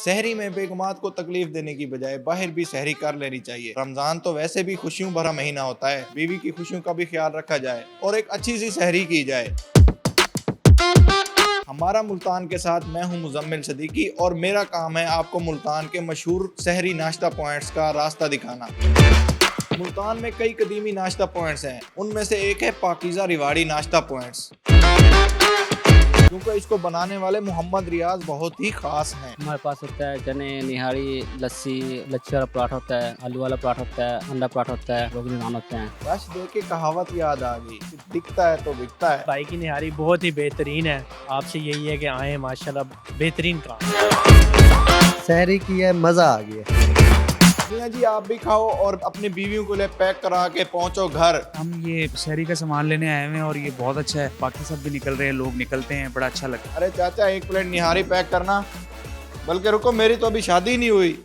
सहरी में बेगमात को तकलीफ देने की बजाय बाहर भी सहरी कर लेनी चाहिए। रमजान तो वैसे भी खुशियों भरा महीना होता है, बीवी की खुशियों का भी ख्याल रखा जाए और एक अच्छी सी सहरी की जाए। हमारा मुल्तान के साथ मैं हूं मुजम्मिल सदीकी और मेरा काम है आपको मुल्तान के मशहूर सहरी नाश्ता पॉइंट्स का रास्ता दिखाना। मुल्तान में कई कदीमी नाश्ता पॉइंट्स हैं, उनमें से एक है पाकीज़ा रिवाड़ी नाश्ता पॉइंट्स, क्योंकि इसको बनाने वाले मोहम्मद रियाज बहुत ही खास हैं। हमारे पास होता है चने, निहारी, लस्सी वाला पराठा होता है, आलू वाला पराठा होता है, अंडा पराठा होता है, रोगनी नान होते हैं। रश देख के कहावत याद आ गई, दिखता है तो बिकता है। भाई की निहारी बहुत ही बेहतरीन है, आपसे यही है कि आए माशाल्लाह, बेहतरीन काम। सहरी की है, मज़ा आ गया। जी आप भी खाओ और अपनी बीवियों को ले पैक करा के पहुंचो घर। हम ये शहरी का सामान लेने आए हुए हैं और ये बहुत अच्छा है। बाकी सब भी निकल रहे हैं, लोग निकलते हैं, बड़ा अच्छा लगता है। अरे चाचा एक प्लेट निहारी पैक करना। बल्कि रुको, मेरी तो अभी शादी नहीं हुई।